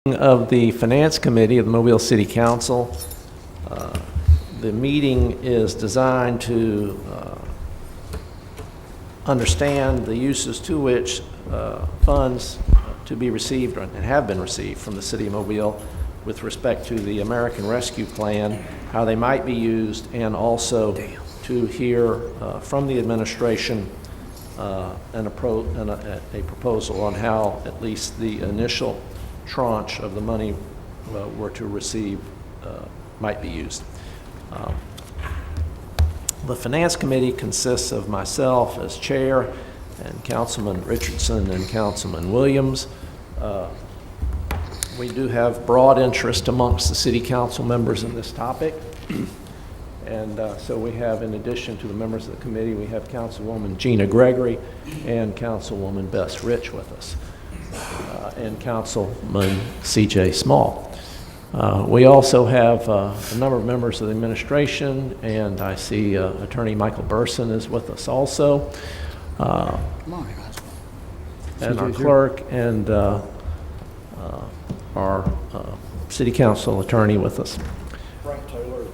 Of the Finance Committee of the Mobile City Council. The meeting is designed to understand the uses to which funds to be received and have been received from the City of Mobile with respect to the American Rescue Plan, how they might be used, and also to hear from the administration a proposal on how at least the initial tranche of the money we're to receive might be used. The Finance Committee consists of myself as chair and Councilman Richardson and Councilman Williams. We do have broad interest amongst the City Council members in this topic. And so we have, in addition to the members of the committee, we have Councilwoman Gina Gregory and Councilwoman Bess Rich with us. And Councilman C.J. Small. We also have a number of members of the administration, and I see Attorney Michael Burson is with us also. And our clerk and our city council attorney with us. Frank Taylor,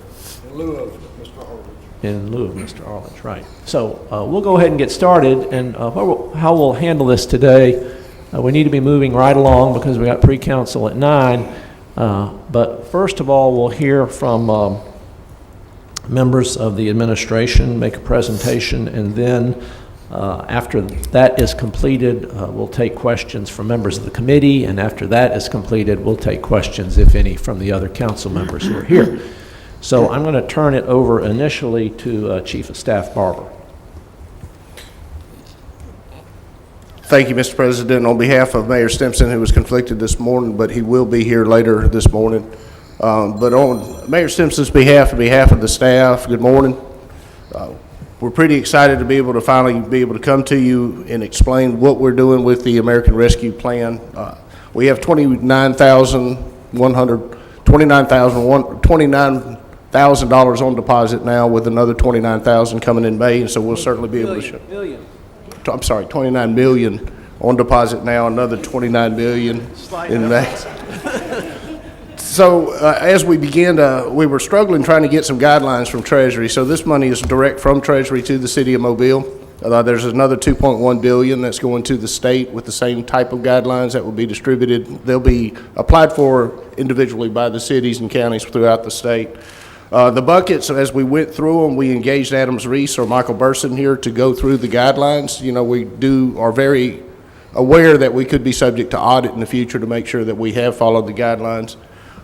in lieu of Mr. Harledge. In lieu of Mr. Arledge, right. So we'll go ahead and get started, and how we'll handle this today. We need to be moving right along because we got pre-council at 9. But first of all, we'll hear from members of the administration, make a presentation, and then after that is completed, we'll take questions from members of the committee, and after that is completed, we'll take questions, if any, from the other council members who are here. So I'm going to turn it over initially to Chief of Staff Barber. Thank you, Mr. President. On behalf of Mayor Stimson, who was conflicted this morning, but he will be here later this morning. But on Mayor Stimson's behalf, on behalf of the staff, good morning. We're pretty excited to be able to finally be able to come to you and explain what we're doing with the American Rescue Plan. We have $29,000 on deposit now, with another $29,000 coming in May, and so we'll certainly be able to show. I'm sorry, 29 million on deposit now, another 29 million in May. So as we began, we were struggling trying to get some guidelines from Treasury. So this money is direct from Treasury to the City of Mobile. There's another 2.1 billion that's going to the state with the same type of guidelines that will be distributed. They'll be applied for individually by the cities and counties throughout the state. The buckets, as we went through them, we engaged Adams Reese or Michael Burson here to go through the guidelines. You know, we are very aware that we could be subject to audit in the future to make sure that we have followed the guidelines.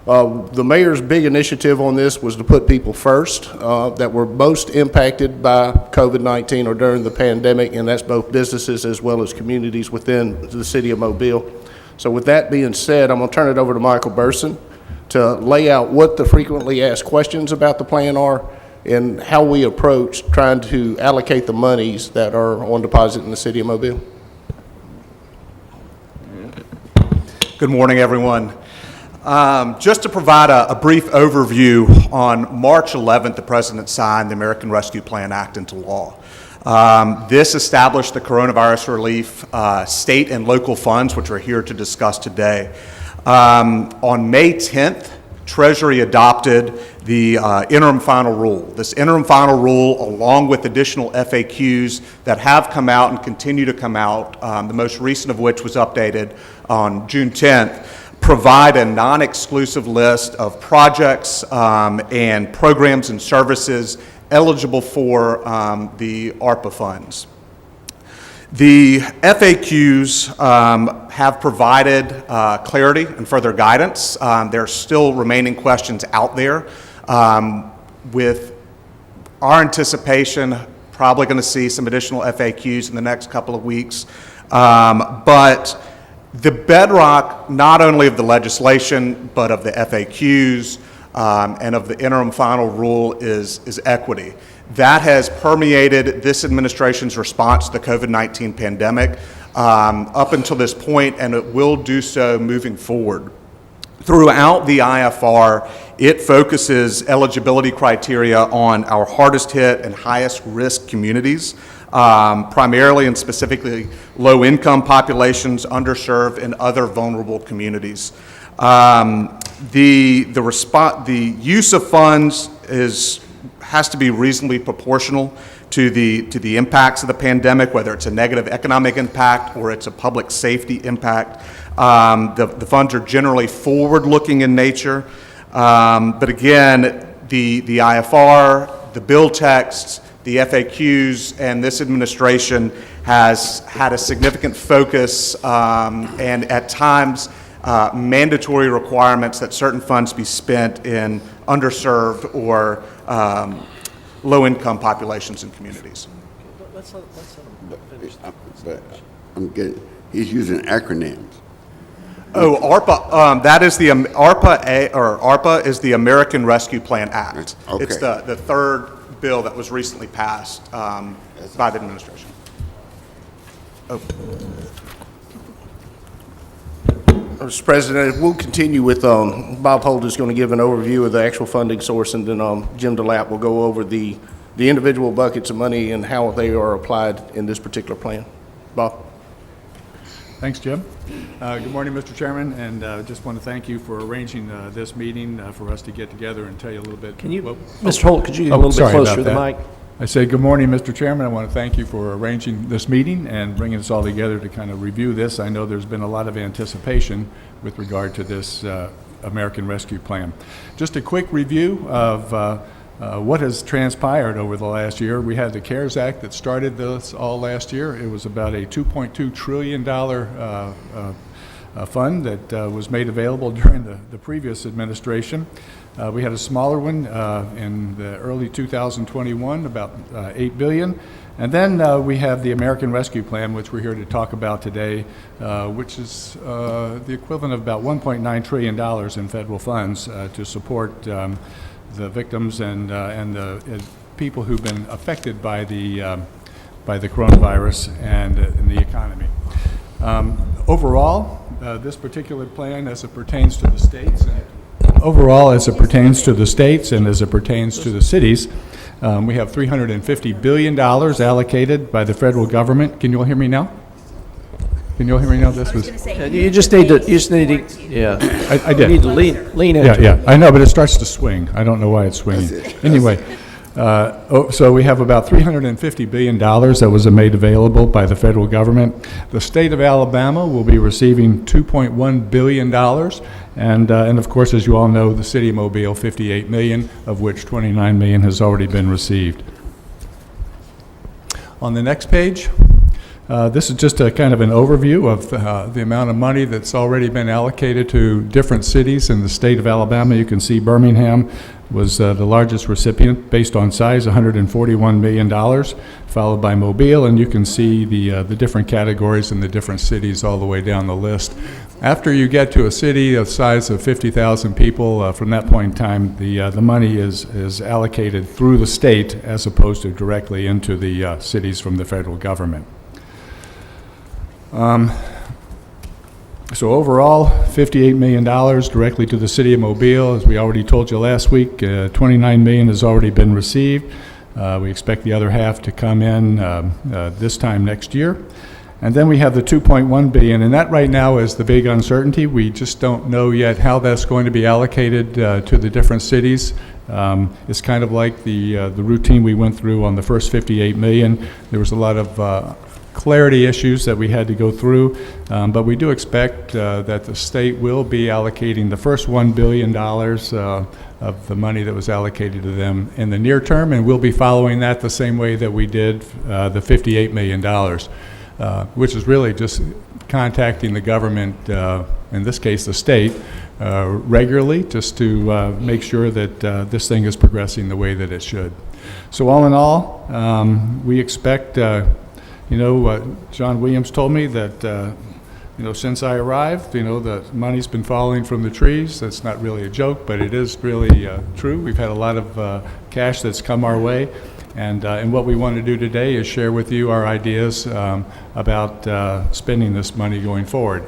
The mayor's big initiative on this was to put people first that were most impacted by COVID-19 or during the pandemic, and that's both businesses as well as communities within the City of Mobile. So with that being said, I'm going to turn it over to Michael Burson to lay out what the frequently asked questions about the plan are and how we approach trying to allocate the monies that are on deposit in the City of Mobile. Good morning, everyone. Just to provide a brief overview, on March 11th, the President signed the American Rescue Plan Act into law. This established the coronavirus relief state and local funds, which we're here to discuss today. On May 10th, Treasury adopted the interim final rule. This interim final rule, along with additional FAQs that have come out and continue to come out, the most recent of which was updated on June 10th, provide a non-exclusive list of projects and programs and services eligible for the ARPA funds. The FAQs have provided clarity and further guidance. There are still remaining questions out there. With our anticipation, probably going to see some additional FAQs in the next couple of weeks. But the bedrock, not only of the legislation, but of the FAQs and of the interim final rule is equity. That has permeated this administration's response to the COVID-19 pandemic up until this point, and it will do so moving forward. Throughout the IFR, it focuses eligibility criteria on our hardest hit and highest risk communities, primarily and specifically low-income populations, underserved, and other vulnerable communities. The use of funds has to be reasonably proportional to the impacts of the pandemic, whether it's a negative economic impact or it's a public safety impact. The funds are generally forward-looking in nature, but again, the IFR, the bill texts, the FAQs, and this administration has had a significant focus and at times mandatory requirements that certain funds be spent in underserved or low-income populations and communities. But I'm getting, he's using acronyms. Oh, ARPA, that is the ARPA is the American Rescue Plan Act. Okay. It's the third bill that was recently passed by the administration. Mr. President, we'll continue with, Bob Holt is going to give an overview of the actual funding source, and then Jim DeLapp will go over the individual buckets of money and how they are applied in this particular plan. Bob? Thanks, Jim. Good morning, Mr. Chairman, and just want to thank you for arranging this meeting for us to get together and tell you a little bit. Can you, Mr. Holt, could you get a little bit sorry closer about to the that. mic? I said, good morning, Mr. Chairman. I want to thank you for arranging this meeting and bringing us all together to kind of review this. I know there's been a lot of anticipation with regard to this American Rescue Plan. Just a quick review of what has transpired over the last year. We had the CARES Act that started this all last year. It was about a $2.2 trillion fund that was made available during the previous administration. We had a smaller one in the early 2021, about $8 billion. And then we have the American Rescue Plan, which we're here to talk about today, which is the equivalent of about $1.9 trillion in federal funds to support the victims and the people who've been affected by the coronavirus and the economy. Overall, this particular plan, as it pertains to the states, and as it pertains to the cities, we have $350 billion allocated by the federal government. Can you all hear me now? Can you all hear me now? This was. You just need to, yeah. I did. You need to lean into it. Yeah, I know, but it starts to swing. I don't know why it's swinging. Anyway, so we have about $350 billion that was made available by the federal government. The state of Alabama will be receiving $2.1 billion, and of course, as you all know, the city of Mobile, $58 million, of which $29 million has already been received. On the next page, this is just a kind of an overview of the amount of money that's already been allocated to different cities in the state of Alabama. You can see Birmingham was the largest recipient based on size, $141 million, followed by Mobile, and you can see the different categories in the different cities all the way down the list. After you get to a city of size of 50,000 people, from that point in time, the money is allocated through the state as opposed to directly into the cities from the federal government. So overall, $58 million directly to the city of Mobile. As we already told you last week, $29 million has already been received. We expect the other half to come in this time next year. And then we have the $2.1 billion, and that right now is the big uncertainty. We just don't know yet how that's going to be allocated to the different cities. It's kind of like the routine we went through on the first $58 million. There was a lot of clarity issues that we had to go through, but we do expect that the state will be allocating the first $1 billion of the money that was allocated to them in the near term, and we'll be following that the same way that we did the $58 million, which is really just contacting the government, in this case the state, regularly, just to make sure that this thing is progressing the way that it should. So all in all, we expect John Williams told me that, since I arrived, the money's been falling from the trees. That's not really a joke, but it is really true. We've had a lot of cash that's come our way, and what we want to do today is share with you our ideas about spending this money going forward.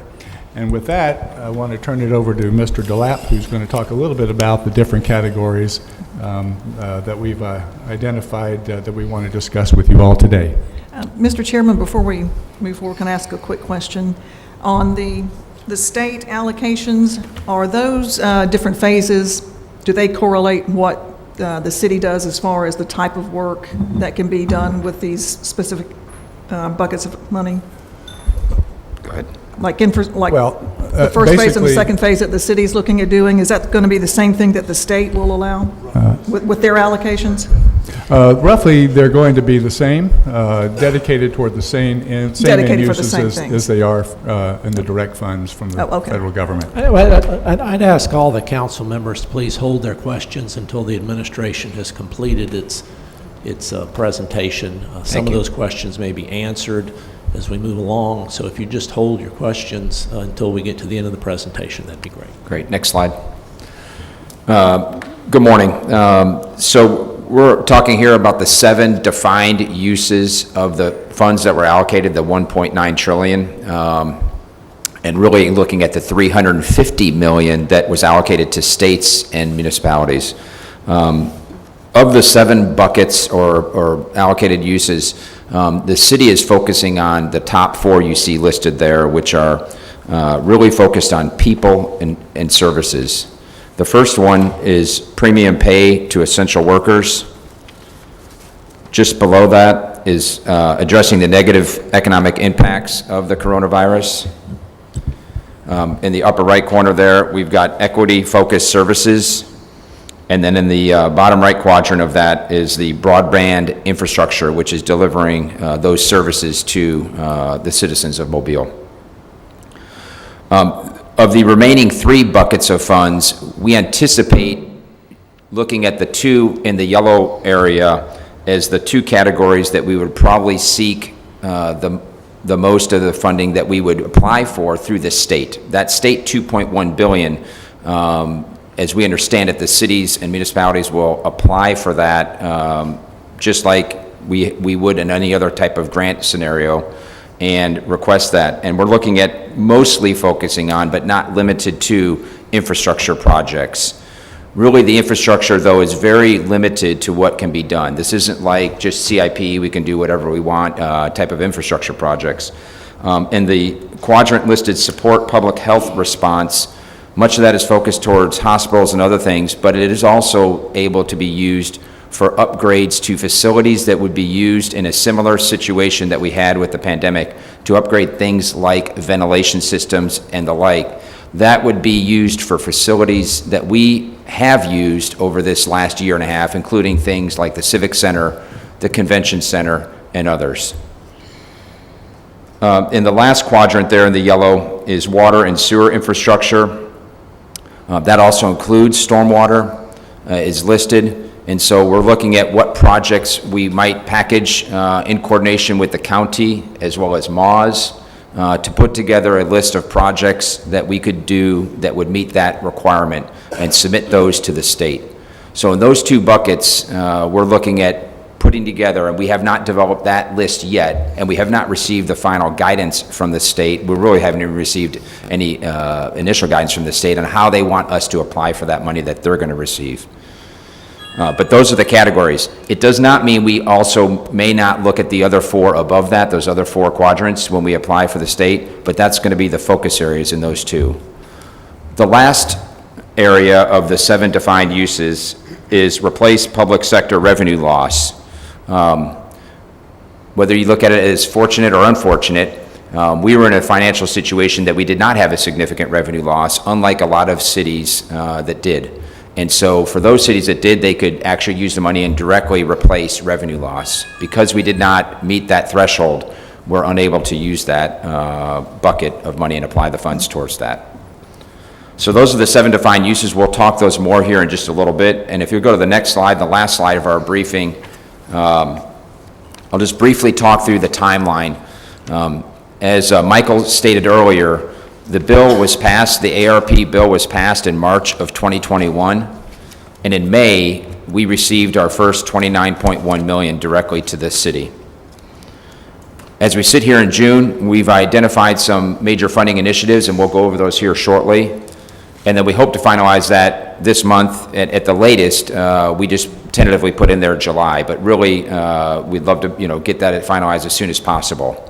And with that, I want to turn it over to Mr. DeLapp, who's going to talk a little bit about the different categories that we've identified that we want to discuss with you all today. Mr. Chairman, before we move forward, can I ask a quick question? On the The state allocations, are those different phases, do they correlate what the city does as far as the type of work that can be done with these specific buckets of money? Go ahead. Like, Well, the first phase and the basically- second phase that the city's looking at doing, is that going to be the same thing that the state will allow with their allocations? Roughly, they're going to be the same, dedicated toward the same end Dedicated for the uses same as things. they are in the direct funds from the Oh, okay. federal government. I'd ask all the council members to please hold their questions until the administration has completed its presentation. Some of you. those questions may be answered as we move along, so if you just hold your questions until we get to the end of the presentation, that'd be great. Great. Next slide. Good morning. So we're talking here about the 7 defined uses of the funds that were allocated, the 1.9 trillion, and really looking at the 350 million that was allocated to states and municipalities. Of the 7 buckets or allocated uses, the city is focusing on the top 4 you see listed there, which are really focused on people and services. The first one is premium pay to essential workers. Just below that is addressing the negative economic impacts of the coronavirus. In the upper right corner there, we've got equity-focused services. And then in the bottom right quadrant of that is the broadband infrastructure, which is delivering those services to the citizens of Mobile. Of the remaining 3 buckets of funds, we anticipate looking at the 2 in the yellow area as the 2 categories that we would probably seek the most of the funding that we would apply for through the state. That state $2.1 billion, as we understand it, the cities and municipalities will apply for that just like we would in any other type of grant scenario and request that. And we're looking at mostly focusing on, but not limited to, infrastructure projects. Really, the infrastructure, though, is very limited to what can be done. This isn't like just CIP, we can do whatever we want type of infrastructure projects. In the quadrant listed support public health response, much of that is focused towards hospitals and other things, but it is also able to be used for upgrades to facilities that would be used in a similar situation that we had with the pandemic, to upgrade things like ventilation systems and the like. That would be used for facilities that we have used over this last year and a half, including things like the Civic Center, the Convention Center, and others. In the last quadrant there in the yellow is water and sewer infrastructure. That also includes stormwater, is listed. And so we're looking at what projects we might package in coordination with the county as well as MAWS to put together a list of projects that we could do that would meet that requirement and submit those to the state. So in those 2 buckets, we're looking at putting together, and we have not developed that list yet, and we have not received the final guidance from the state. We really haven't even received any initial guidance from the state on how they want us to apply for that money that they're going to receive. But those are the categories. It does not mean we also may not look at the other 4 above that, those other 4 quadrants, when we apply for the state, but that's going to be the focus areas in those 2. The last area of the 7 defined uses is replace public sector revenue loss. Whether you look at it as fortunate or unfortunate, we were in a financial situation that we did not have a significant revenue loss, unlike a lot of cities that did. And so for those cities that did, they could actually use the money and directly replace revenue loss. Because we did not meet that threshold, we're unable to use that bucket of money and apply the funds towards that. So those are the 7 defined uses. We'll talk those more here in just a little bit. And if you go to the next slide, the last slide of our briefing, I'll just briefly talk through the timeline. As Michael stated earlier, the bill was passed, the ARP bill was passed in March of 2021, and in May, we received our first $29.1 million directly to the city. As we sit here in June, we've identified some major funding initiatives, and we'll go over those here shortly. And then we hope to finalize that this month at the latest. We just tentatively put in there July, but really we'd love to get that finalized as soon as possible.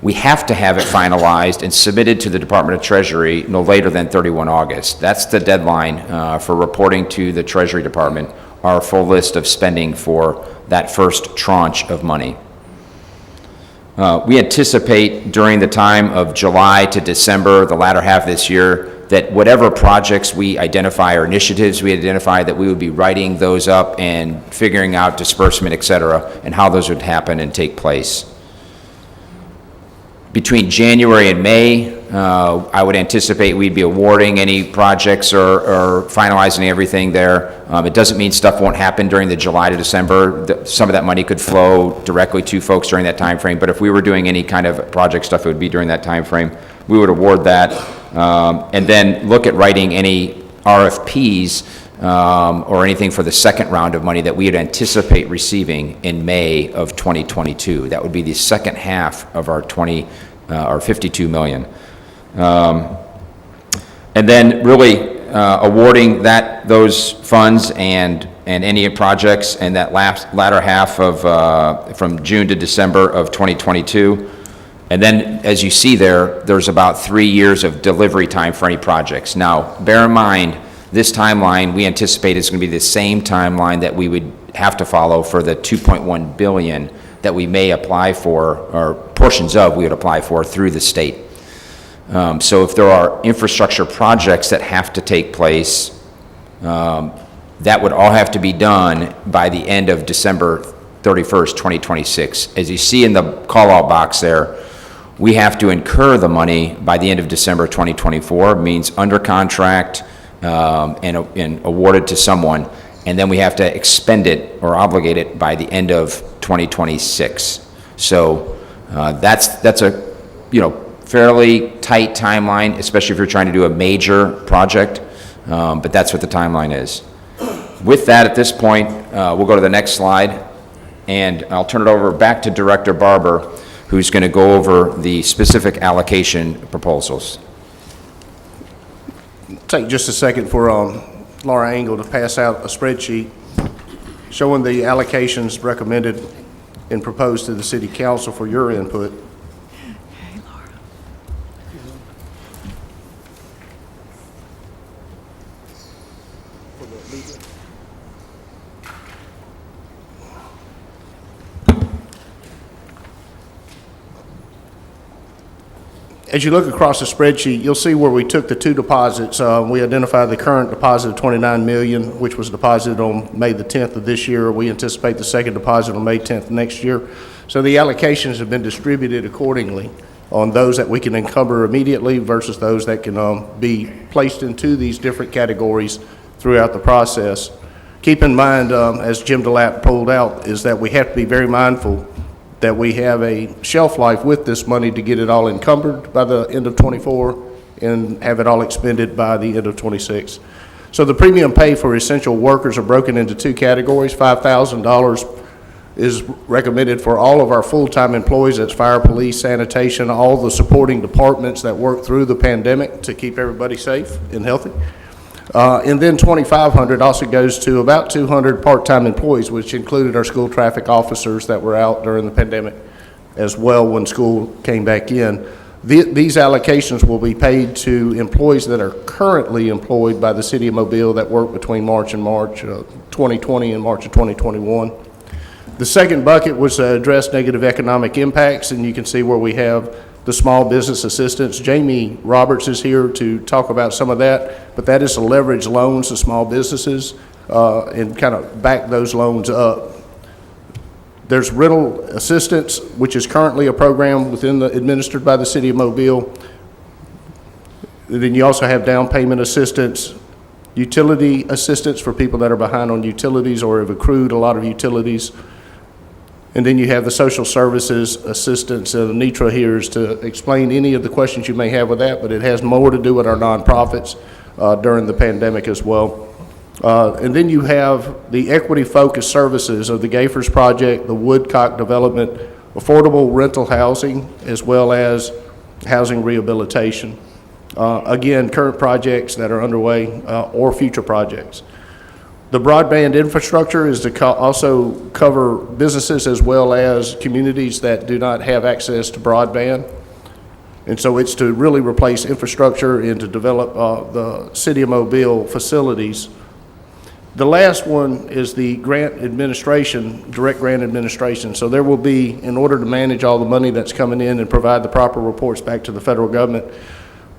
we have to have it finalized and submitted to the Department of Treasury no later than 31 August. That's the deadline for reporting to the Treasury Department our full list of spending for that first tranche of money. We anticipate during the time of July to December, the latter half of this year, that whatever projects we identify or initiatives we identify, that we would be writing those up and figuring out disbursement, et cetera, and how those would happen and take place. Between January and May, I would anticipate we'd be awarding any projects or finalizing everything there. It doesn't mean stuff won't happen during the July to December. Some of that money could flow directly to folks during that time frame, but if we were doing any kind of project stuff, it would be during that time frame. We would award that, and then look at writing any RFPs or anything for the second round of money that we would anticipate receiving in May of 2022. That would be the second half of our or 52 million. And then really awarding those funds and any projects and that latter half of from June to December of 2022. And then, as you see there's about 3 years of delivery time for any projects. Now, bear in mind, this timeline, we anticipate is going to be the same timeline that we would have to follow for the 2.1 billion that we may apply for, or portions of we would apply for through the state. So if there are infrastructure projects that have to take place, that would all have to be done by the end of December 31st, 2026. As you see in the call-out box there, we have to incur the money by the end of December 2024, means under contract and awarded to someone, and then we have to expend it or obligate it by the end of 2026. So that's a fairly tight timeline, especially if you're trying to do a major project, but that's what the timeline is. With that, at this point, we'll go to the next slide, and I'll turn it over back to Director Barber, who's going to go over the specific allocation proposals. Take just a second for Laura Engel to pass out a spreadsheet showing the allocations recommended and proposed to the City Council for your input. As you look across the spreadsheet, you'll see where we took the two deposits. We identified the current deposit of $29 million, which was deposited on May the 10th of this year. We anticipate the second deposit on May 10th next year. So the allocations have been distributed accordingly on those that we can encumber immediately versus those that can be placed into these different categories throughout the process. Keep in mind, as Jim DeLapp pulled out, is that we have to be very mindful that we have a shelf life with this money to get it all encumbered by the end of '24 and have it all expended by the end of '26. So the premium pay for essential workers are broken into two categories. $5,000 is recommended for all of our full-time employees. That's fire, police, sanitation, all the supporting departments that work through the pandemic to keep everybody safe and healthy. And then $2,500 also goes to about 200 part-time employees, which included our school traffic officers that were out during the pandemic as well when school came back in. These allocations will be paid to employees that are currently employed by the City of Mobile that work between March 2020 and March of 2021. The second bucket was address negative economic impacts, and you can see where we have the small business assistance. Jamie Roberts is here to talk about some of that, but that is to leverage loans to small businesses and kind of back those loans up. There's rental assistance, which is currently a program administered by the City of Mobile. And then you also have down payment assistance, utility assistance for people that are behind on utilities or have accrued a lot of utilities. And then you have the social services assistance. Anitra here is to explain any of the questions you may have with that, but it has more to do with our nonprofits during the pandemic as well. And then you have the equity-focused services of the Gafers Project, the Woodcock Development, affordable rental housing, as well as housing rehabilitation. Again, current projects that are underway or future projects. The broadband infrastructure is to also cover businesses as well as communities that do not have access to broadband. And so it's to really replace infrastructure and to develop the City of Mobile facilities. The last one is the grant administration, direct grant administration. So there will be, in order to manage all the money that's coming in and provide the proper reports back to the federal government,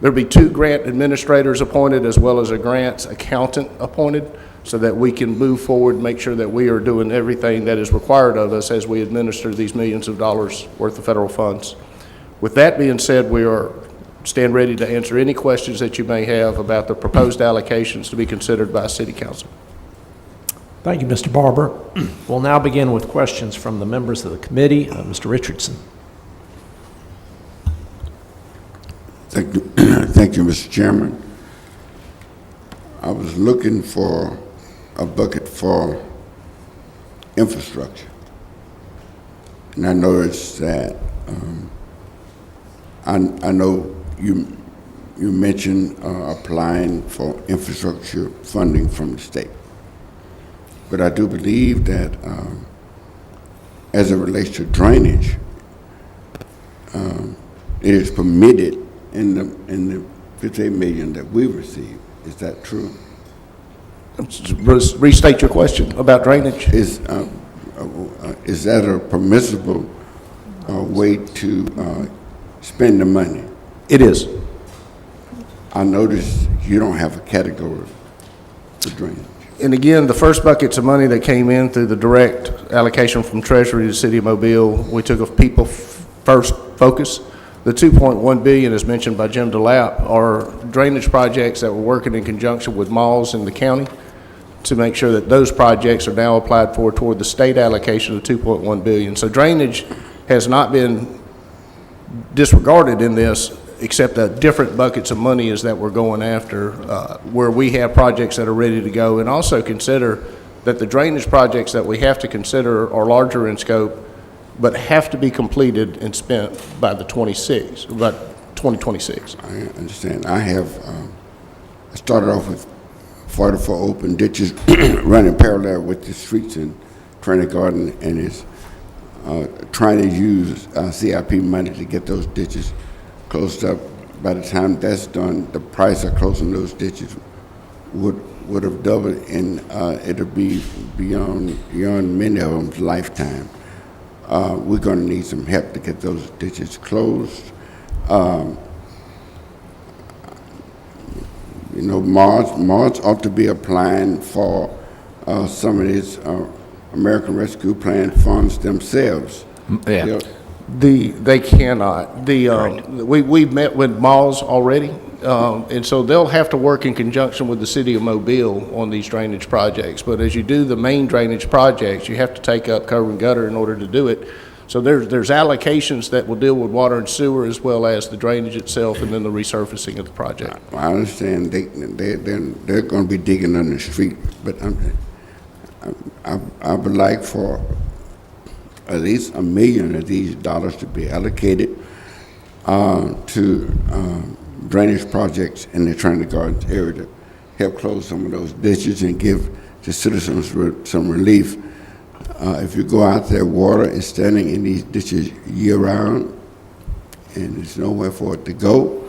there'll be 2 grant administrators appointed as well as a grants accountant appointed so that we can move forward and make sure that we are doing everything that is required of us as we administer these millions of dollars worth of federal funds. With that being said, we stand ready to answer any questions that you may have about the proposed allocations to be considered by City Council. Thank you, Mr. Barber. We'll now begin with questions from the members of the committee. Mr. Richardson. Thank you, thank you, Mr. Chairman. I was looking for a bucket for infrastructure. And I noticed that, I know you mentioned applying for infrastructure funding from the state. But I do believe that as it relates to drainage, it is permitted in the 58 million that we received. Is that true? Restate your question about drainage. Is that a permissible way to spend the money? It is. I noticed you don't have a category for drainage. And again, the first buckets of money that came in through the direct allocation from Treasury to the City of Mobile, we took a people first focus. The 2.1 billion, as mentioned by Jim DeLapp, are drainage projects that we're working in conjunction with malls in the county to make sure that those projects are now applied for toward the state allocation of 2.1 billion. So drainage has not been disregarded in this, except that different buckets of money is that we're going after, where we have projects that are ready to go. And also consider that the drainage projects that we have to consider are larger in scope, but have to be completed and spent by the 2026. I understand. I started off with 44 open ditches running parallel with the streets in Trinity Garden, and is trying to use CIP money to get those ditches closed up. By the time that's done, the price of closing those ditches would have doubled, and it'll be beyond many of them's lifetime. We're going to need some help to get those ditches closed. You know, Mars ought to be applying for some of these American Rescue Plan funds themselves. Yeah. They cannot. We've met with malls already, and so they'll have to work in conjunction with the City of Mobile on these drainage projects. But as you do the main drainage projects, you have to take up curb and gutter in order to do it. So there's allocations that will deal with water and sewer as well as the drainage itself, and then the resurfacing of the project. I understand they're going to be digging under the street, but I would like for at least $1 million of these dollars to be allocated to drainage projects in the Trinity Gardens area to help close some of those ditches and give the citizens some relief. If you go out there, water is standing in these ditches year-round, and there's nowhere for it to go.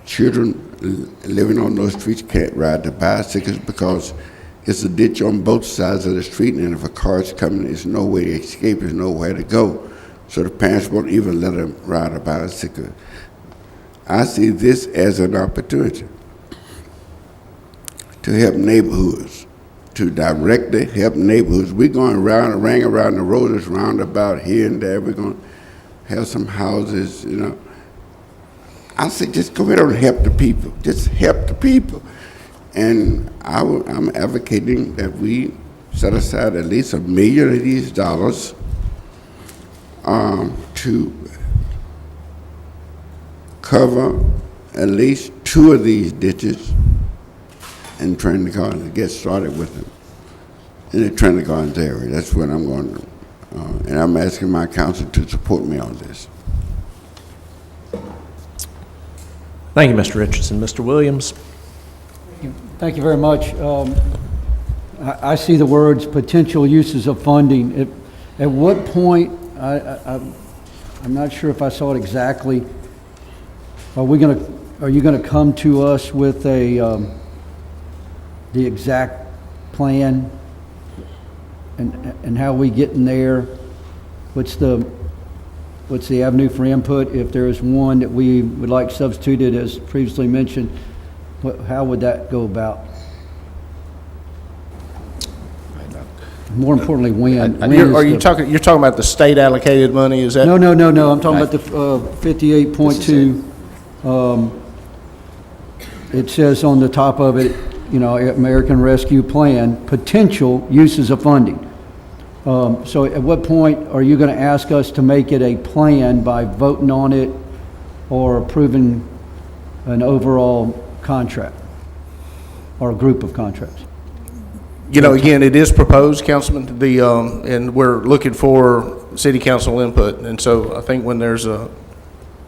Children living on those streets can't ride their bicycles because it's a ditch on both sides of the street, and if a car's coming, there's no way to escape, there's nowhere to go. So the parents won't even let them ride a bicycle. I see this as an opportunity to help neighborhoods, to directly help neighborhoods. We're going around the roses roundabout here and there. We're going to have some houses, you know. I say just go ahead and help the people. Just help the people. And I'm advocating that we set aside at least $1 million of these dollars to cover at least 2 of these ditches and Trinity Gardens to get started with them in the Trinity Gardens area. That's what I'm going to do. And I'm asking my council to support me on this. Thank you, Mr. Richardson. Mr. Williams? Thank you very much. I see the words potential uses of funding. At what point, I'm not sure if I saw it exactly, are you gonna come to us with the exact plan and how we get in there? What's the avenue for input? If there is one that we would like substituted, as previously mentioned, how would that go about? More importantly, when? You're talking about the state allocated money, is that? No, I'm talking about the 58.2. It says on the top of it, American Rescue Plan, potential uses of funding. So at what point are you going to ask us to make it a plan by voting on it or approving an overall contract or a group of contracts? Again, it is proposed, Councilman, and we're looking for city council input. And so I think when there's an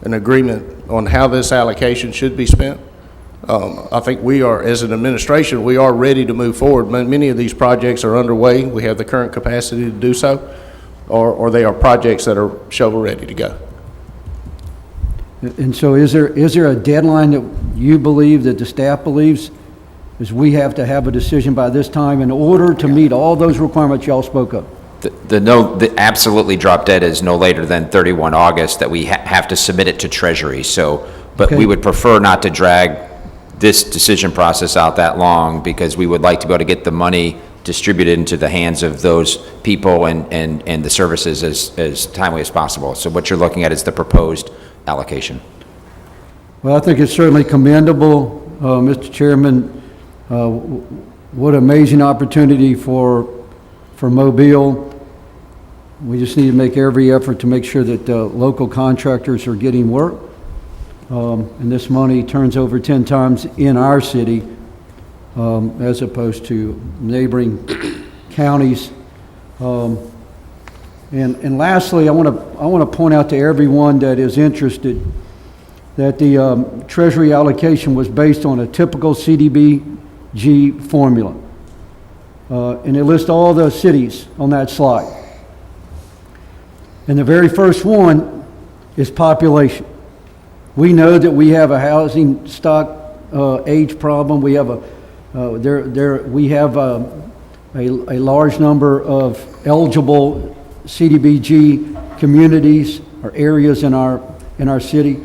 agreement on how this allocation should be spent, I think we are, as an administration, we are ready to move forward. Many of these projects are underway. We have the current capacity to do so, or they are projects that are shovel-ready to go. And so is there a deadline that you believe, that the staff believes, is we have to have a decision by this time in order to meet all those requirements y'all spoke of? The absolutely drop dead is no later than 31 August that we have to submit it to Treasury. So, but Okay. we would prefer not to drag this decision process out that long, because we would like to be able to get the money distributed into the hands of those people and the services as timely as possible. So what you're looking at is the proposed allocation. Well, I think it's certainly commendable, Mr. Chairman. What amazing opportunity for Mobile. We just need to make every effort to make sure that local contractors are getting work. And this money turns over 10 times in our city, as opposed to neighboring counties. And lastly, I want to point out to everyone that is interested that the Treasury allocation was based on a typical CDBG formula. And it lists all the cities on that slide. And the very first one is population. We know that we have a housing stock age problem. We have a large number of eligible CDBG communities or areas in our city.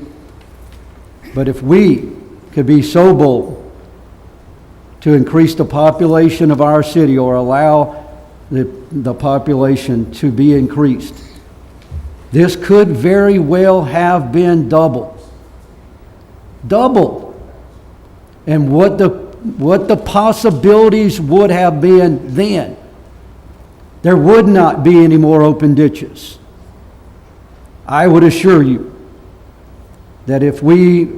But if we could be so bold to increase the population of our city, or allow the population to be increased, this could very well have been doubled. And what the possibilities would have been then. There would not be any more open ditches. I would assure you that if we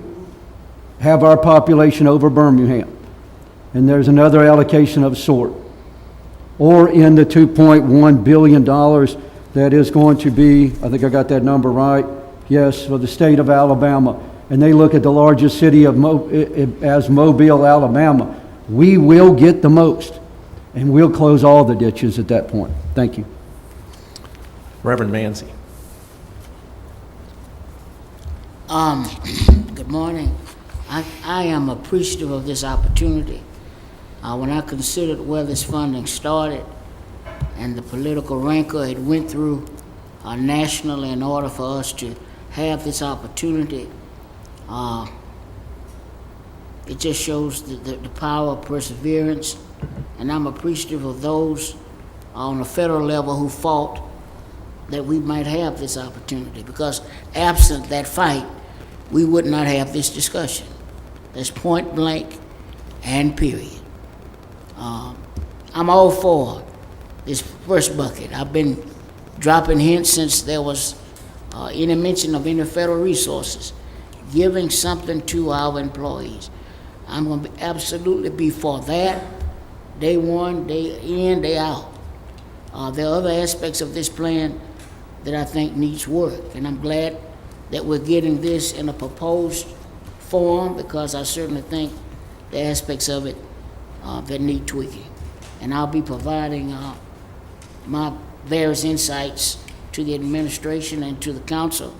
have our population over Birmingham, and there's another allocation of sort, or in the $2.1 billion that is going to be, I think I got that number right, yes, for the state of Alabama, and they look at the largest city as Mobile, Alabama, we will get the most, and we'll close all the ditches at that point. Thank you. Reverend Manzi. Good morning. I am appreciative of this opportunity. When I considered where this funding started and the political rancor it went through nationally in order for us to have this opportunity, it just shows the power of perseverance, and I'm appreciative of those on the federal level who fought that we might have this opportunity, because absent that fight, we would not have this discussion. That's point blank and period. I'm all for this first bucket. I've been dropping hints since there was any mention of any federal resources, giving something to our employees. I'm going to absolutely be for that, day one, day in, day out. There are other aspects of this plan that I think needs work, and I'm glad that we're getting this in a proposed form, because I certainly think the aspects of it that need tweaking. And I'll be providing my various insights to the administration and to the council,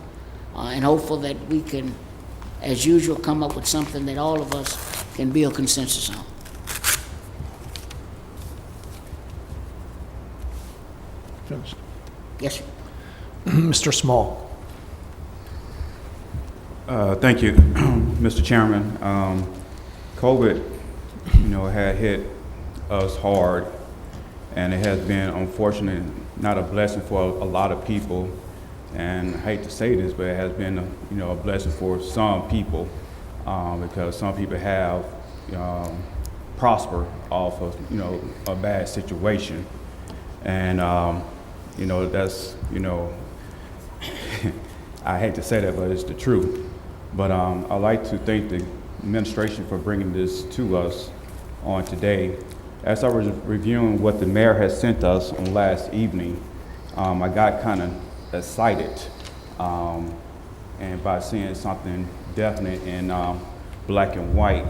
and hopeful that we can as usual, come up with something that all of us can build consensus on. Yes, sir. Mr. Small. Thank you, Mr. Chairman. COVID, had hit us hard, and it has been, unfortunately, not a blessing for a lot of people. And I hate to say this, but it has been, a blessing for some people, because some people have prospered off of, a bad situation. And, that's, I hate to say that, but it's the truth. But I'd like to thank the administration for bringing this to us on today. As I was reviewing what the mayor has sent us on last evening, I got kind of excited, and by seeing something definite in black and white.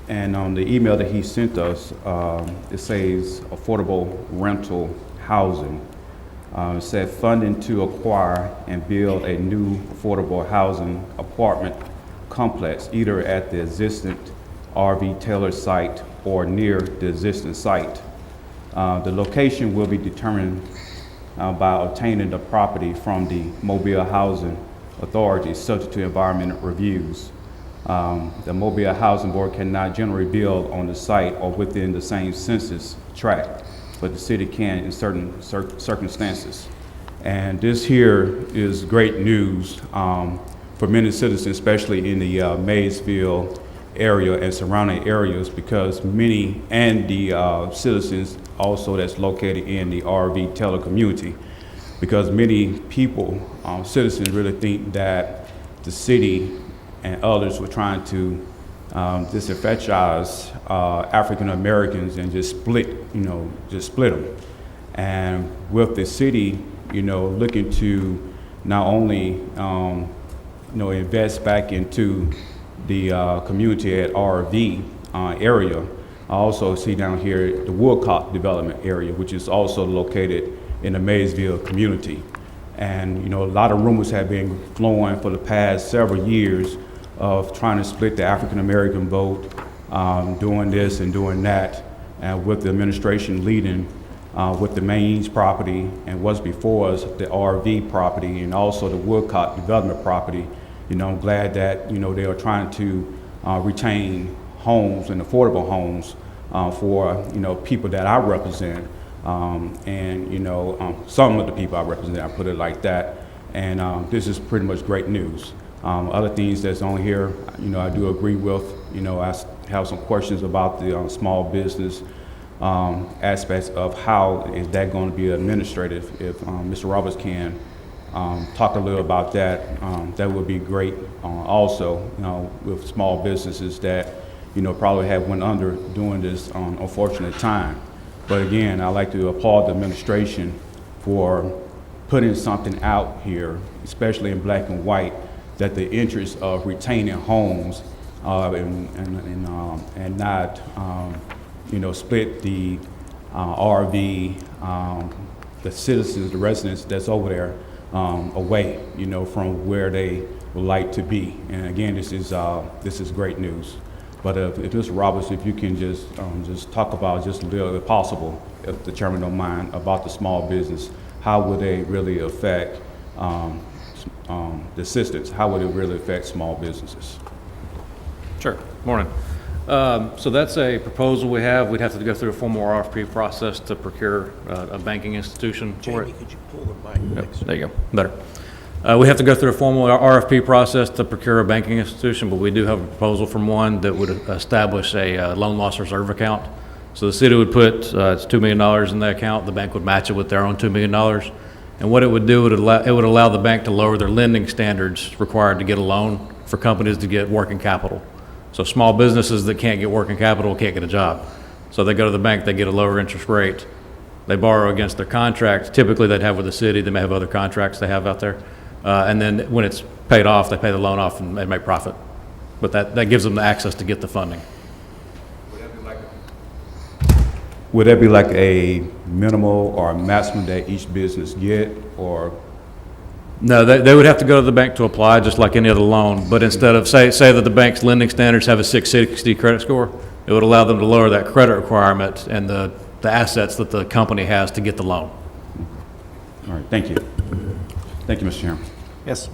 And on the email that he sent us, it says affordable rental housing. It said funding to acquire and build a new affordable housing apartment complex, either at the existing RV Taylor site or near the existing site. The location will be determined by obtaining the property from the Mobile Housing Authority, subject to environmental reviews. The Mobile Housing Board cannot generally build on the site or within the same census tract, but the city can in certain circumstances. And this here is great news for many citizens, especially in the Maysville area and surrounding areas, because many, and the citizens also that's located in the RV Taylor community, because many people, citizens really think that the city and others were trying to disenfranchise African Americans and just split them. And with the city, looking to not only, invest back into the community at RV area, I also see down here the Woodcock development area, which is also located in the Maysville community. And, a lot of rumors have been flowing for the past several years of trying to split the African American vote, doing this and doing that, and with the administration leading with the Maines property and what's before us, the RV property, and also the Woodcock development property. I'm glad that, they are trying to retain homes and affordable homes for, people that I represent, and, some of the people I represent, I put it like that. And this is pretty much great news. Other things that's on here, I do agree with. I have some questions about the small business aspects of how is that going to be administrative. If Mr. Roberts can talk a little about that, that would be great. Also, with small businesses that, probably have went under during this unfortunate time. But again, I'd like to applaud the administration for putting something out here, especially in black and white, that the interest of retaining homes and not, split the RV, the citizens, the residents that's over there away, from where they would like to be. And again, this is great news. But if Mr. Roberts, if you can just talk about just a little, if possible, if the chairman don't mind, about the small business, how would they really affect the assistance? How would it really affect small businesses? Sure. Morning. So that's a proposal we have. We'd have to go through a formal RFP process to procure a banking institution for it. Jamie, could you pull the mic? Yep, there you go. Better. We have to go through a formal RFP process to procure a banking institution, but we do have a proposal from one that would establish a loan loss reserve account. So the city would put it's $2 million in the account. The bank would match it with their own $2 million. And what it would do, it would allow the bank to lower their lending standards required to get a loan for companies to get working capital. So small businesses that can't get working capital can't get a job. So they go to the bank, they get a lower interest rate. They borrow against their contract. Typically they'd have with the city. They may have other contracts they have out there. And then when it's paid off, they pay the loan off and they make profit. But that gives them the access to get the funding. Would that be like a minimal or a maximum that each business get, or? No, they would have to go to the bank to apply, just like any other loan, but instead of, say that the bank's lending standards have a 660 credit score, it would allow them to lower that credit requirement and the assets that the company has to get the loan. All right, thank you. Thank you, Mr. Chairman. Yes.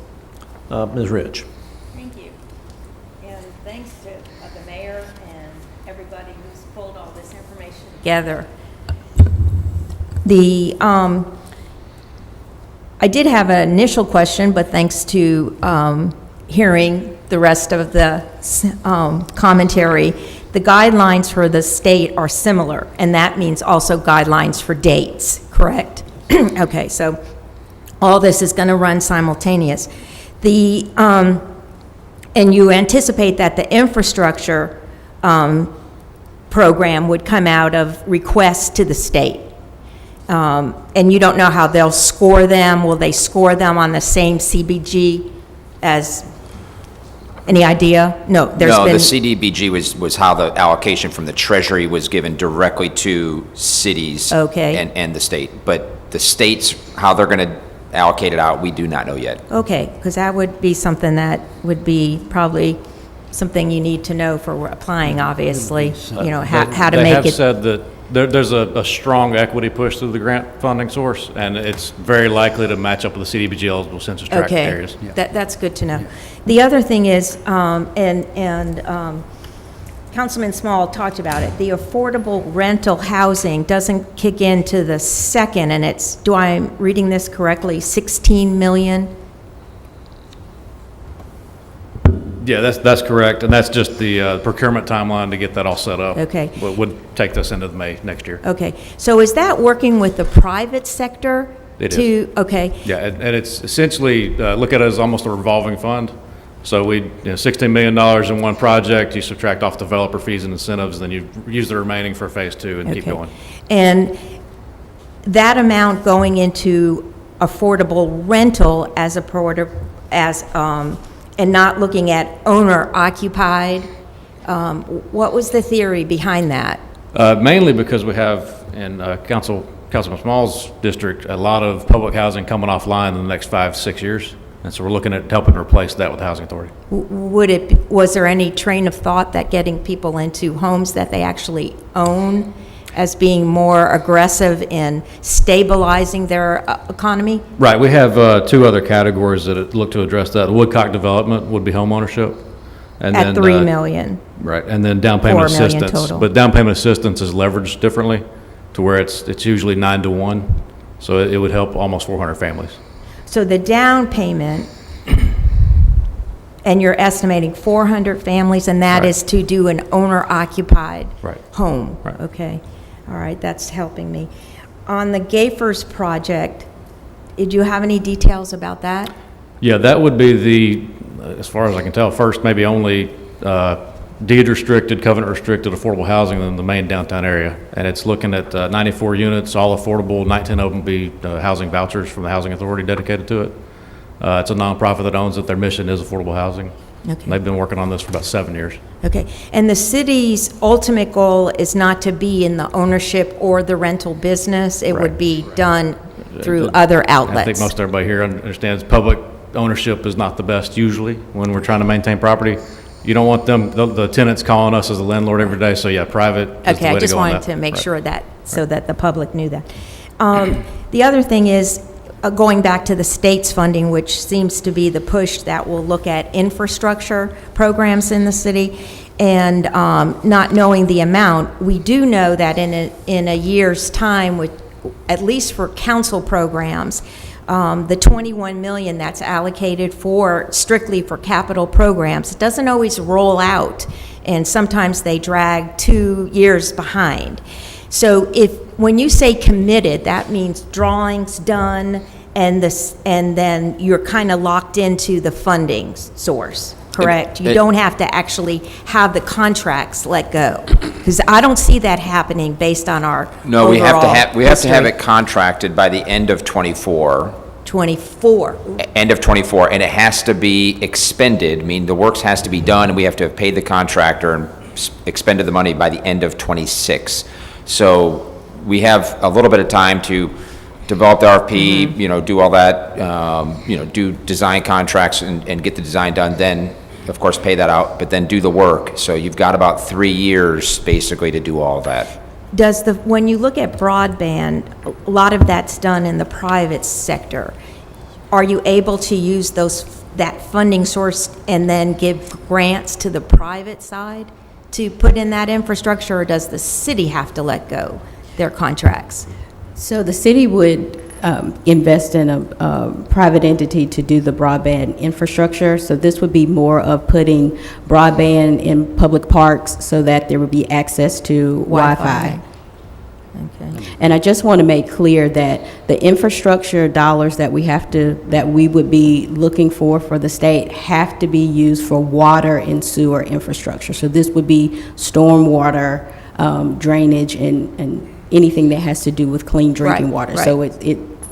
Ms. Rich? Thank you. And thanks to the mayor and everybody who's pulled all this information together. I did have an initial question, but thanks to hearing the rest of the commentary, the guidelines for the state are similar, and that means also guidelines for dates, correct? Okay, so all this is going to run simultaneous. And you anticipate that the infrastructure program would come out of requests to the state. And you don't know how they'll score them. Will they score them on the same CBG as, any idea? No, there's No, been. the CDBG was how the allocation from the Treasury was given directly to cities. Okay. And the state. But the states, how they're going to allocate it out, we do not know yet. Okay, because that would be something that would be probably something you need to know for applying, obviously, you know, how to They make have it. said that there's a strong equity push through the grant funding source, and it's very likely to match up with the CDBG eligible census tract Okay, areas. that's good to know. The other thing is, Councilman Small talked about it, the affordable rental housing doesn't kick into the second, and it's, do I reading this correctly, 16 million? Yeah, that's correct, and that's just the procurement timeline to get that all set up. Okay. Would take this into May next year. Okay, so is that working with the private sector? It to, okay, Yeah, and it's essentially, look at it as almost a revolving fund. So $16 million in one project, you subtract off developer fees and incentives, then you use the remaining for phase two and keep okay. going. And that amount going into affordable rental as a and not looking at owner occupied, what was the theory behind that? Mainly because we have in Councilman Small's district, a lot of public housing coming offline in the next 5-6 years. And so we're looking at helping replace that with the Housing Authority. Was there any train of thought that getting people into homes that they actually own as being more aggressive in stabilizing their economy? Right, we have two other categories that look to address that. The Woodcock development would be home ownership. And At then, 3 million? Right, and then down payment 4 million assistance. total. But down payment assistance is leveraged differently to where it's usually 9-to-1. So it would help almost 400 families. So the down payment, and you're estimating 400 families, and that Right. is to do an owner-occupied Right. home? Right. Okay, all right, that's helping me. On the Gayfers project, did you have any details about that? Yeah, that would be the, as far as I can tell, first maybe only deed-restricted, covenant-restricted affordable housing in the main downtown area. And it's looking at 94 units, all affordable, 19 of them be housing vouchers from the Housing Authority dedicated to it. It's a nonprofit that owns it. Their mission is affordable housing. Okay. They've been working on this for about 7 years. Okay, and the city's ultimate goal is not to be in the ownership or the rental business? It would be done through other outlets? I think most everybody here understands public ownership is not the best usually when we're trying to maintain property. You don't want them, the tenants calling us as a landlord every day, so yeah, private is the way to go on that. Okay, I just wanted to make sure that, so that the public knew that. The other thing is, going back to the state's funding, which seems to be the push that will look at infrastructure programs in the city, and not knowing the amount, we do know that in a year's time, with, at least for council programs, the 21 million that's allocated strictly for capital programs, it doesn't always roll out, and sometimes they drag 2 years behind. So when you say committed, that means drawings done, and then you're kind of locked into the funding source, correct? You don't have to actually have the contracts let go, because I don't see that happening based on our No, we have to overall have it contracted by the end of '24. 24. End of '24, and it has to be expended, meaning the works has to be done, and we have to have paid the contractor and expended the money by the end of '26. So we have a little bit of time to develop the RFP, you know, do all that, you know, do design contracts and get the design done, then, of course, pay that out, but then do the work. So you've got about 3 years, basically, to do all of that. When you look at broadband, a lot of that's done in the private sector. Are you able to use that funding source and then give grants to the private side to put in that infrastructure, or does the city have to let go their contracts? So the city would invest in a private entity to do the broadband infrastructure. So this would be more of putting broadband in public parks so that there would be access to Wi-Fi. Okay. And I just want to make clear that the infrastructure dollars that we would be looking for the state have to be used for water and sewer infrastructure. So this would be stormwater, drainage, and anything that has to do with clean drinking Right, water. right. So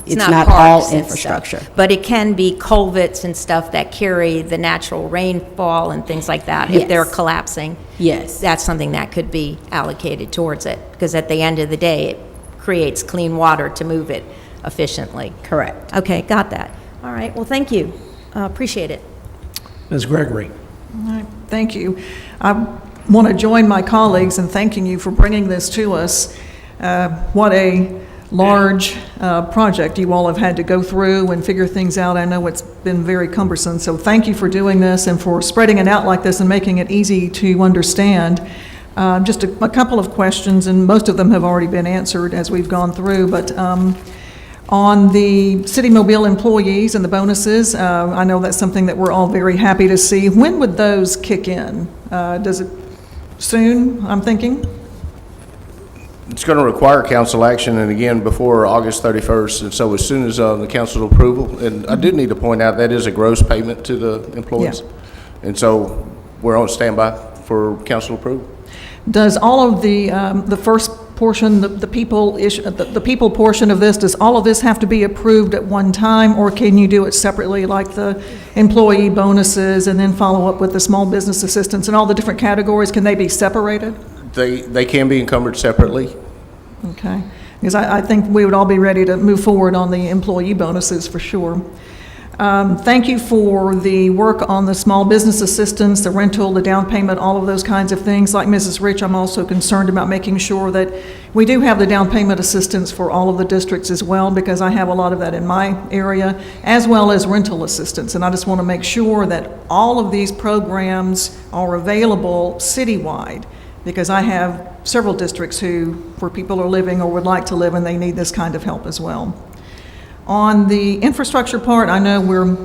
it's not parks all and stuff, infrastructure. But it can be culverts and stuff that carry the natural rainfall and things like that. If they're Yes. collapsing, Yes. that's something that could be allocated towards it, because at the end of the day, it creates clean water to move it efficiently. Correct. Okay, got that. All right, well, thank you. Appreciate it. Ms. Gregory? All right, thank you. I want to join my colleagues in thanking you for bringing this to us. What a large project you all have had to go through and figure things out. I know it's been very cumbersome, so thank you for doing this and for spreading it out like this and making it easy to understand. Just a couple of questions, and most of them have already been answered as we've gone through, but on the City Mobile employees and the bonuses, I know that's something that we're all very happy to see. When would those kick in? Does it soon, I'm thinking? It's going to require council action, and again, before August 31st, and so as soon as the council approval, and I did need to point out, that is a gross payment to the employees. And so we're on standby for council approval. Does all of the first portion, the people portion of this, does all of this have to be approved at one time, or can you do it separately, like the employee bonuses, and then follow up with the small business assistance and all the different categories? Can they be separated? They can be encumbered separately. Okay, because I think we would all be ready to move forward on the employee bonuses for sure. Thank you for the work on the small business assistance, the rental, the down payment, all of those kinds of things. Like Mrs. Rich, I'm also concerned about making sure that we do have the down payment assistance for all of the districts as well, because I have a lot of that in my area, as well as rental assistance. And I just want to make sure that all of these programs are available citywide, because I have several districts where people are living or would like to live, and they need this kind of help as well. On the infrastructure part, I know we're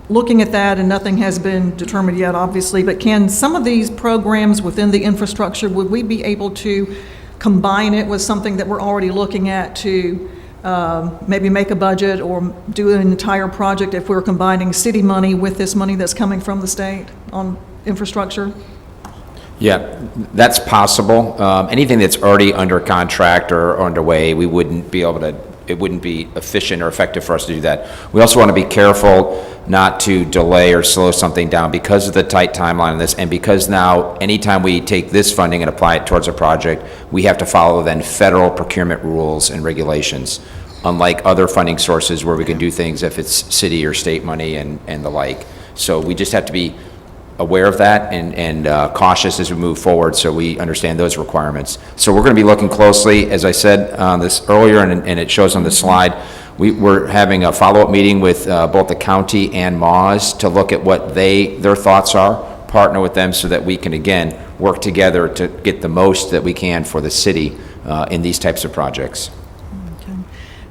looking at that and nothing has been determined yet, obviously, but can some of these programs within the infrastructure, would we be able to combine it with something that we're already looking at to maybe make a budget or do an entire project if we're combining city money with this money that's coming from the state on infrastructure? Yeah, that's possible. Anything that's already under contract or underway, we wouldn't be able to, it wouldn't be efficient or effective for us to do that. We also want to be careful not to delay or slow something down because of the tight timeline on this, and because now, anytime we take this funding and apply it towards a project, we have to follow then federal procurement rules and regulations, unlike other funding sources where we can do things if it's city or state money and the like. So we just have to be aware of that and cautious as we move forward, so we understand those requirements. So we're going to be looking closely, as I said this earlier, and it shows on the slide, we're having a follow-up meeting with both the county and MAWS to look at what their thoughts are, partner with them so that we can, again, work together to get the most that we can for the city in these types of projects. Okay.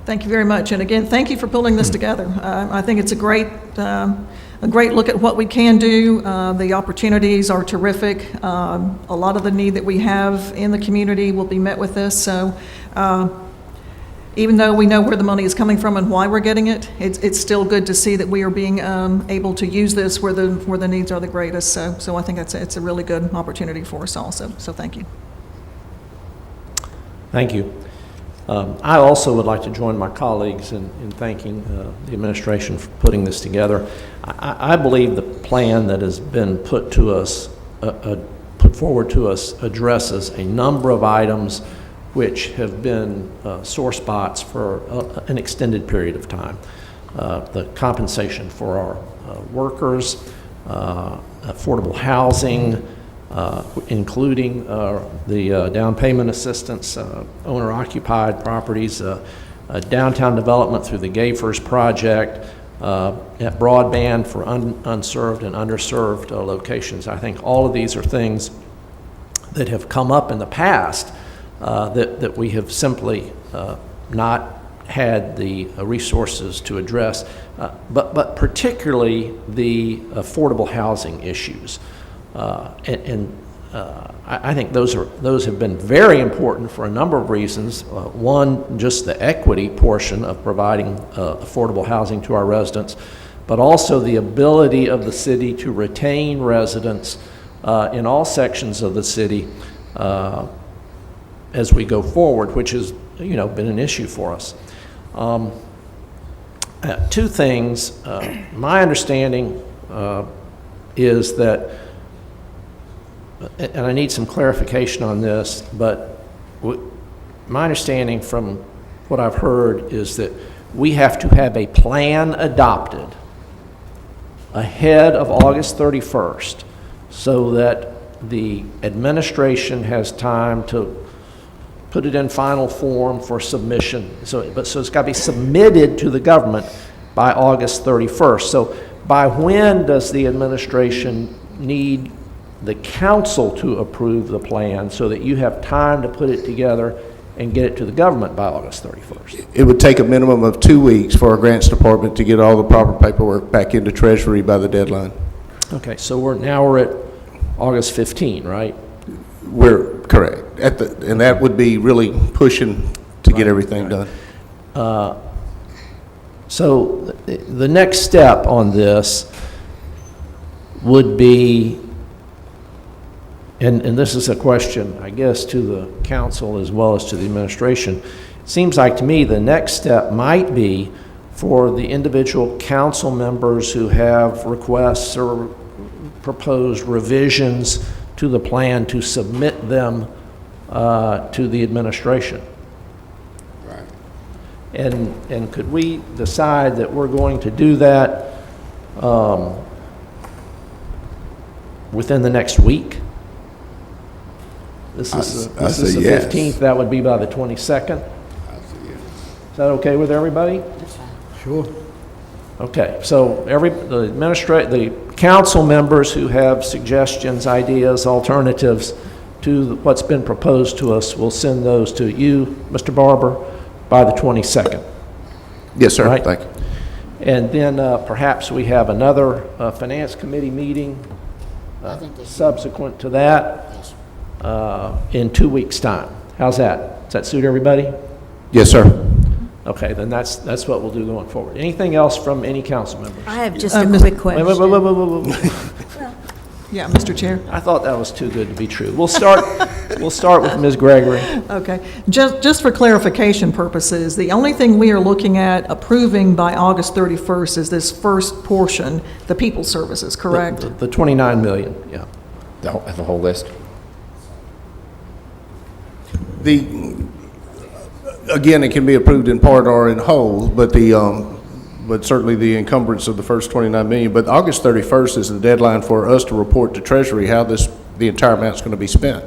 Thank you very much. And again, thank you for pulling this together. I think it's a great look at what we can do. The opportunities are terrific. A lot of the need that we have in the community will be met with this. So even though we know where the money is coming from and why we're getting it, it's still good to see that we are being able to use this where the needs are the greatest. So I think it's a really good opportunity for us also. So thank you. Thank you. I also would like to join my colleagues in thanking the administration for putting this together. I believe the plan that has been put forward to us addresses a number of items which have been sore spots for an extended period of time. The compensation for our workers, affordable housing, including the down payment assistance, owner-occupied properties, downtown development through the Gayfers project, broadband for unserved and underserved locations. I think all of these are things that have come up in the past that we have simply not had the resources to address, but particularly the affordable housing issues. I think those have been very important for a number of reasons. One, just the equity portion of providing affordable housing to our residents, but also the ability of the city to retain residents in all sections of the city as we go forward, which has been an issue for us. Two things. My understanding is that, and I need some clarification on this, but my understanding from what I've heard is that we have to have a plan adopted ahead of August 31st so that the administration has time to put it in final form for submission. So it's got to be submitted to the government by August 31st. So by when does the administration need the council to approve the plan so that you have time to put it together and get it to the government by August 31st? It would take a minimum of 2 weeks for our grants department to get all the proper paperwork back into Treasury by the deadline. Okay, so we're at August 15, right? We're correct. And that would be really pushing to get everything done. So the next step on this would be, and this is a question, I guess, to the council as well as to the administration. It seems like to me the next step might be for the individual council members who have requests or proposed revisions to the plan to submit them to the administration. Right. And could we decide that we're going to do that within the next week? This is the yes. 15th, that would be by the 22nd? I say yes. Is that okay with everybody? Sure. Okay, so the council members who have suggestions, ideas, alternatives to what's been proposed to us, will send those to you, Mr. Barber, by the 22nd. Yes, sir. Right. Thank you. And then perhaps we have another Finance Committee meeting I think that's- subsequent to that in 2 weeks' time. How's that? Does that suit everybody? Yes, sir. Okay, then that's what we'll do going forward. Anything else from any council members? I have just a quick question. Wait. Yeah, Mr. Chair. I thought that was too good to be true. We'll start with Ms. Gregory. Okay. Just for clarification purposes, the only thing we are looking at approving by August 31st is this first portion, the people services, correct? The 29 million, yeah. The whole list? Again, it can be approved in part or in whole, but but certainly the encumbrance of the first 29 million. But August 31st is the deadline for us to report to Treasury how the entire amount's going to be spent.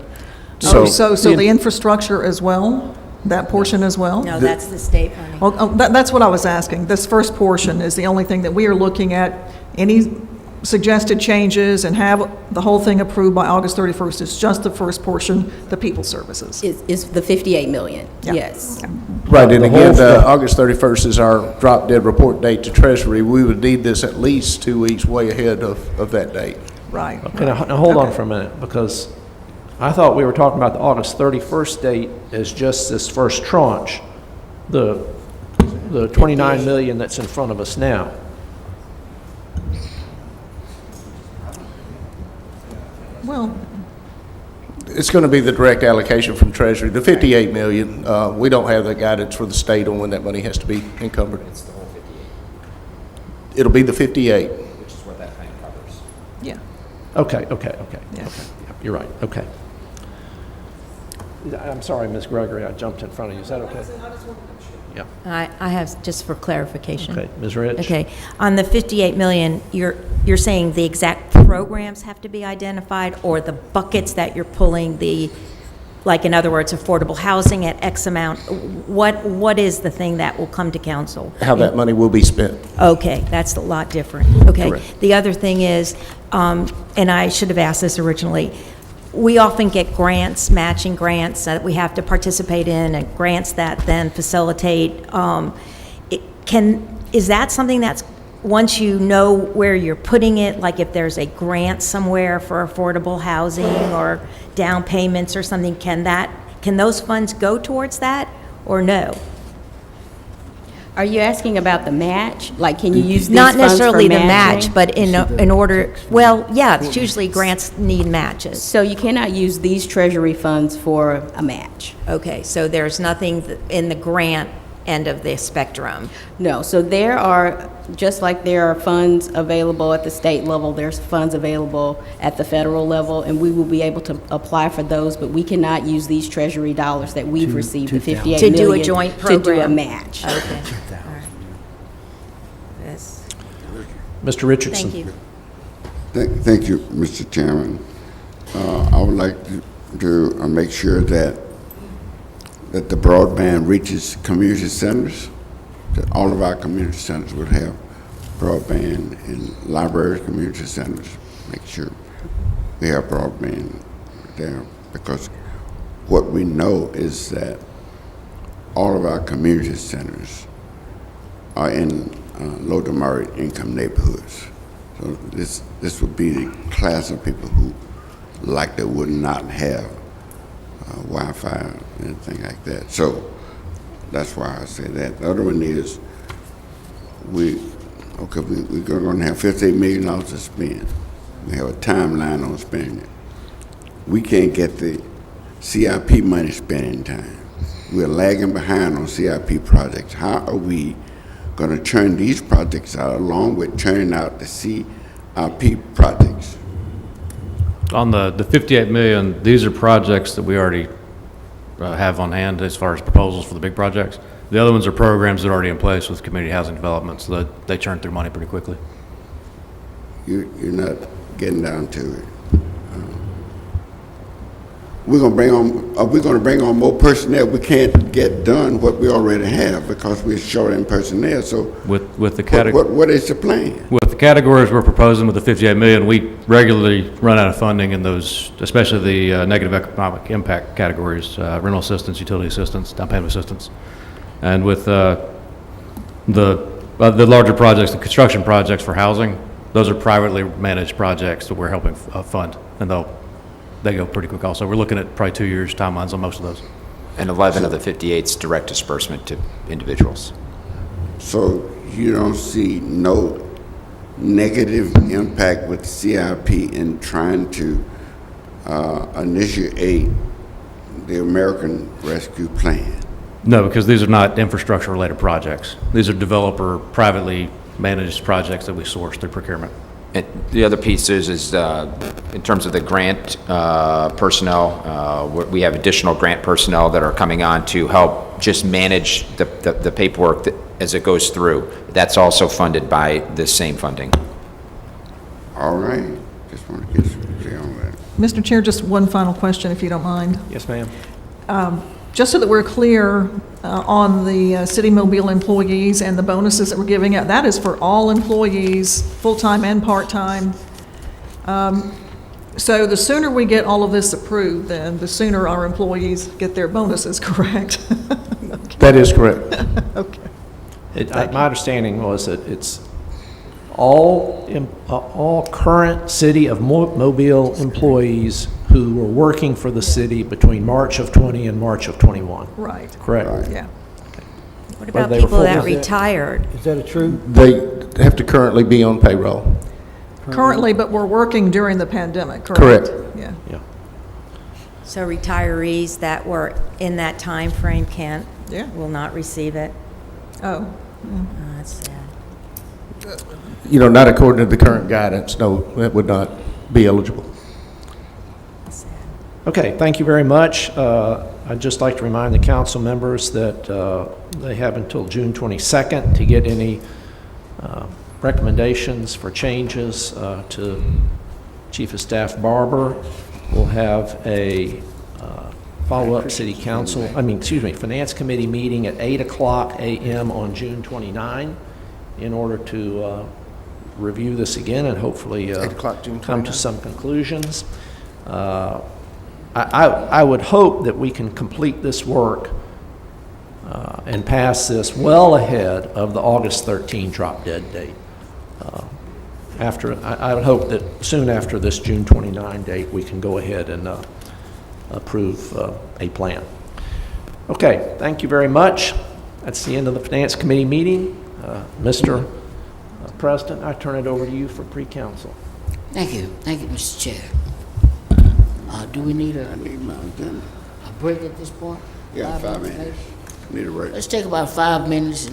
So the infrastructure as well, that portion as well? No, that's the state money. That's what I was asking. This first portion is the only thing that we are looking at. Any suggested changes and have the whole thing approved by August 31st. It's just the first portion, the people services. Is the 58 million, Yeah. yes. Right, and The whole again, stuff. August 31st is our drop dead report date to Treasury. We would need this at least 2 weeks way ahead of that date. Right. Okay, now hold on for a minute, because I thought we were talking about the August 31st date as just this first tranche, the 29 million that's in front of us now. Well, It's going to be the direct allocation from Treasury. The 58 million, we don't have the guidance for the state on when that money has to be encumbered. It's the whole 58, It'll be the 58. which is what that plan covers. yeah. Okay. Yeah. Yep, you're right, okay. I'm sorry, Ms. Gregory, I jumped in front of you. Is that okay? Yeah. I have, just for clarification. Okay, Ms. Rich? Okay, on the 58 million, you're saying the exact programs have to be identified, or the buckets that you're pulling like, in other words, affordable housing at X amount? What is the thing that will come to council? How that money will be spent. Okay, that's a lot different. Okay. Correct. The other thing is, and I should have asked this originally, we often get grants, matching grants that we have to participate in, and grants that then facilitate. Is that something that's, once you know where you're putting it, like if there's a grant somewhere for affordable housing or down payments or something, can those funds go towards that, or no? Are you asking about the match? Like, can you use these Not funds for necessarily the matching? match, but in order, well, yeah, it's usually grants need matches. So you cannot use these treasury funds for a match. Okay, so there's nothing in the grant end of the spectrum. No, so there are, just like there are funds available at the state level, there's funds available at the federal level, and we will be able to apply for those, but we cannot use these treasury dollars that we've received, the 58 To million. do a joint To do a program. match. Okay, all right. Yes. Mr. Richardson? Thank you. Thank you, Mr. Chairman. I would like to make sure that the broadband reaches community centers, that all of our community centers would have broadband, in libraries, community centers. Make sure we have broadband there, because what we know is that all of our community centers are in low to moderate income neighborhoods. So this would be the class of people who likely would not have Wi-Fi or anything like that. So that's why I say that. The other one is we're going to have $58 million to spend. We have a timeline on spending it. We can't get the CIP money spent in time. We're lagging behind on CIP projects. How are we going to churn these projects out along with churning out the CIP projects? On the 58 million, these are projects that we already have on hand as far as proposals for the big projects. The other ones are programs that are already in place with community housing development, so that they churn through money pretty quickly. You're not getting down to it. We're going to bring on more personnel. We can't get done what we already have because we're short in personnel. So With the category. what is the plan? With the categories we're proposing with the 58 million, we regularly run out of funding in those, especially the negative economic impact categories, rental assistance, utility assistance, down payment assistance. And with the larger projects, the construction projects for housing, those are privately managed projects that we're helping fund, and they go pretty quick also. We're looking at probably 2 years timelines on most of those. And 11 of the 58's direct disbursement to individuals. So you don't see no negative impact with CIP in trying to initiate the American Rescue Plan? No, because these are not infrastructure-related projects. These are developer, privately managed projects that we source through procurement. And the other piece is in terms of the grant personnel, we have additional grant personnel that are coming on to help just manage the paperwork as it goes through. That's also funded by this same funding. All right, just want to get clear on that. Mr. Chair, just one final question, if you don't mind. Yes, ma'am. Just so that we're clear on the City Mobile employees and the bonuses that we're giving out, that is for all employees, full-time and part-time. So the sooner we get all of this approved, then the sooner our employees get their bonuses, correct? That is correct. Okay. My understanding was that it's all current City of Mobile employees who were working for the city between March of '20 and March of '21. Right, Correct? yeah. What about they were people that full- retired? Is that a true? They have to currently be on payroll. Currently, but we're working during the pandemic, correct? Correct. Yeah. Yeah. So retirees that were in that time frame Yeah. will not receive it? Oh, Oh, that's sad. You know, not according to the current guidance, no, that would not be eligible. That's sad. Okay, thank you very much. I'd just like to remind the council members that they have until June 22nd to get any recommendations for changes to Chief of Staff Barber. We'll have a follow-up Finance Committee meeting at 8:00 a.m. on June 29 in order to review this again and hopefully 8 o'clock, June come to 29. some conclusions. I would hope that we can complete this work and pass this well ahead of the August 13 drop-dead date. I would hope that soon after this June 29 date, we can go ahead and approve a plan. Okay, thank you very much. That's the end of the Finance Committee meeting. Mr. President, I turn it over to you for pre-council. Thank you, Mr. Chair. Do we need I need my agenda. a break at this point? Yeah, 5 minutes? minutes. Need a break. Let's take about 5 minutes